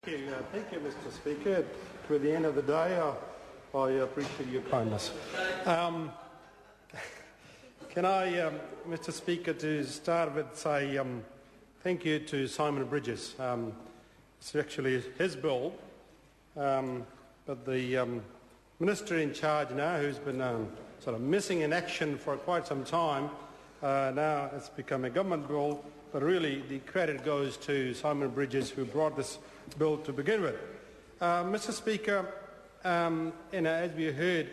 Thank you, Mr. Speaker. To the end of the day, I appreciate your kindness. Can I, Mr. Speaker, to start with say thank you to Simon Bridges. It's actually his bill, but the Minister in charge now, who's been sort of missing in action for quite some time, now it's become a government bill, but really the credit goes to Simon Bridges, who brought this bill to begin with. Mr. Speaker, as we heard,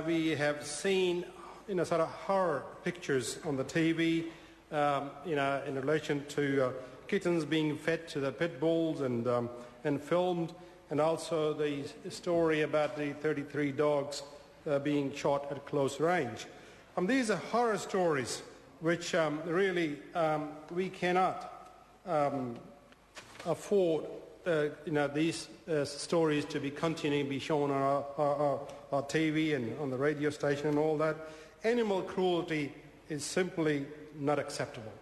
we have seen sort of horror pictures on the TV, in relation to kittens being fed to the pit bulls and filmed, and also the story about the 33 dogs being shot at close range. These are horror stories which really we cannot afford these stories to be continuing to be shown on our TV and on the radio station and all that. Animal cruelty is simply not acceptable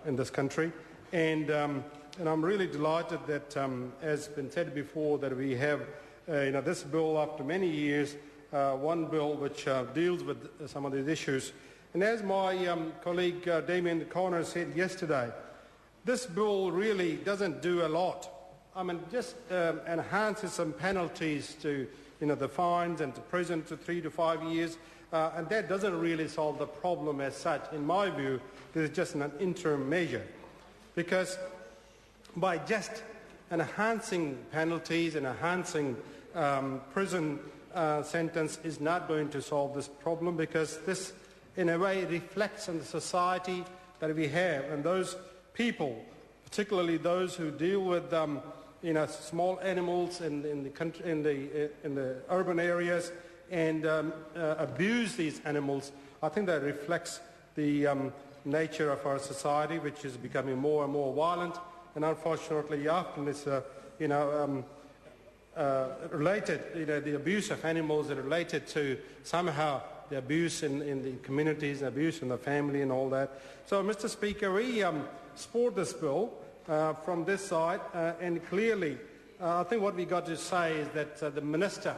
in this country, and I'm really delighted that, as been said before, that we have this bill after many years, one bill which deals with some of these issues. And as my colleague Damien Connor said yesterday, this bill really doesn't do a lot. Just enhances some penalties to the fines and to prison to 3 to 5 years, and that doesn't really solve the problem as such. In my view, this is just an interim measure, because by just enhancing penalties and enhancing prison sentence is not going to solve this problem, because this in a way reflects on the society that we have, and those people, particularly those who deal with small animals in the country, in the urban areas, and abuse these animals. I think that reflects the nature of our society, which is becoming more and more violent, and unfortunately often it's related, the abuse of animals is related to somehow the abuse in the communities, abuse in the family and all that. So, Mr. Speaker, we support this bill from this side, and clearly I think what we got to say is that the Minister,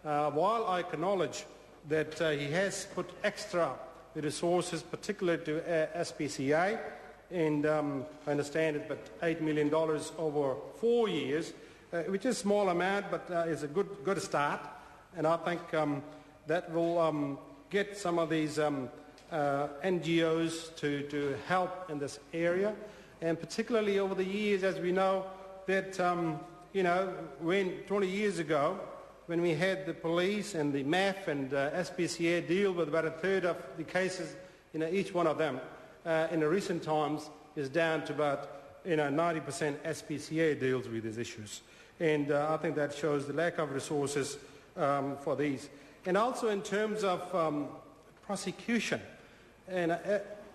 while I acknowledge that he has put extra resources, particularly to SPCA, and I understand it's about $8 million over 4 years, which is a small amount, but is a good start, and I think that will get some of these NGOs to help in this area, and particularly over the years, as we know, that when 20 years ago, when we had the police and the MAF and SPCA deal with about a third of the cases, each one of them, in the recent times is down to about 90% SPCA deals with these issues, and I think that shows the lack of resources for these. And also in terms of prosecution, and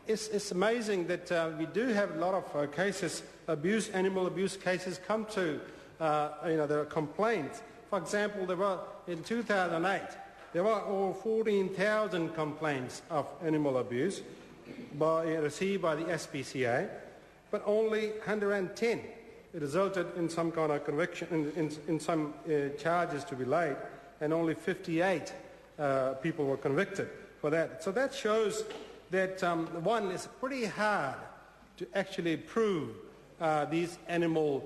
it's amazing that we do have a lot of cases, animal abuse cases come to there are complaints. For example, there were in 2008 there were over 14,000 complaints of animal abuse received by the SPCA, but only 110 resulted in some kind of conviction, in some charges to be laid, and only 58 people were convicted for that. So that shows that, one, it's pretty hard to actually prove these animal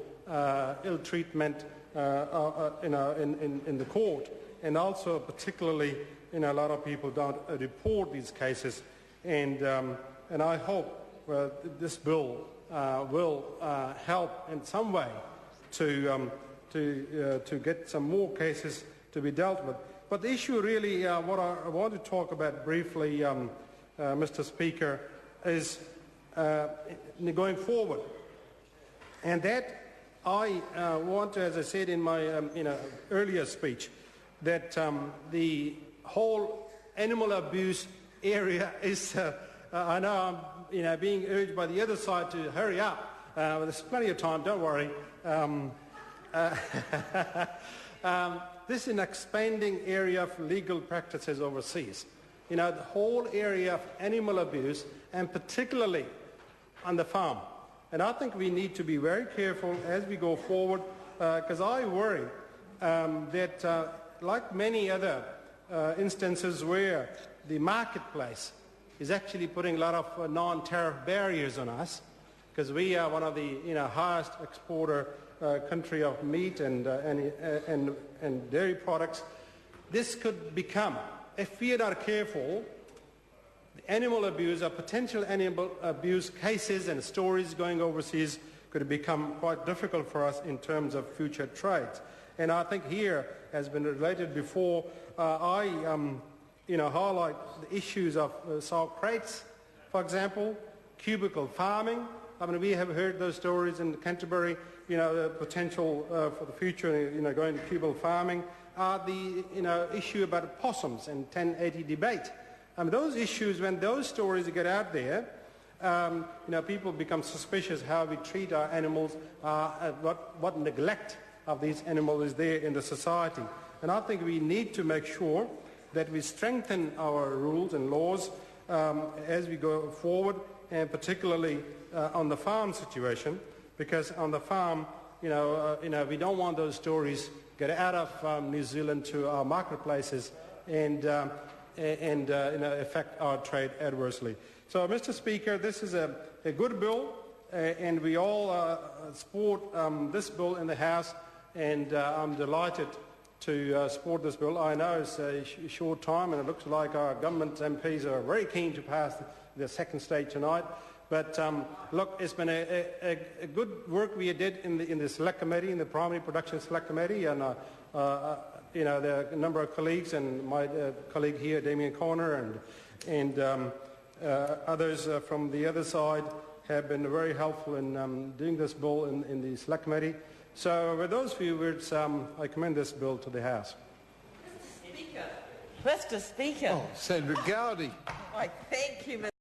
ill treatment in the court, and also particularly a lot of people don't report these cases, and I hope this bill will help in some way to get some more cases to be dealt with. But the issue really, what I want to talk about briefly, Mr. Speaker, is going forward. And that I want to, as I said in my earlier speech, that the whole animal abuse area is, I know I'm being urged by the other side to hurry up. There's plenty of time, don't worry. This is an expanding area of legal practices overseas. The whole area of animal abuse, and particularly on the farm. And I think we need to be very careful as we go forward because I worry that, like many other instances where the marketplace is actually putting a lot of non-tariff barriers on us, because we are one of the highest exporter country of meat and dairy products. This could become, if we are not careful, the animal abuse or potential animal abuse cases and stories going overseas could become quite difficult for us in terms of future trades. And I think here, has been related before, I highlight the issues of salt crates, for example, cubicle farming. I mean, we have heard those stories in Canterbury, the potential for the future, going to cubicle farming. The issue about possums and 1080 debate. I mean, those issues, when those stories get out there, people become suspicious how we treat our animals, what neglect of these animals is there in the society. And I think we need to make sure that we strengthen our rules and laws as we go forward, and particularly on the farm situation, because on the farm, we don't want those stories get out of New Zealand to our marketplaces and affect our trade adversely. So, Mr. Speaker, this is a good bill, and we all support this bill in the House, and I'm delighted to support this bill. I know it's a short time, and it looks like our government MPs are very keen to pass the second stage tonight. But look, it's been a good work we did in the select committee, in the primary production select committee, and there are a number of colleagues, and my colleague here, Damien Corner, and others from the other side have been very helpful in doing this bill in the select committee. So with those few words, I commend this bill to the House. Mr. Speaker. Oh, Senator Gowdy. I thank you, Mr.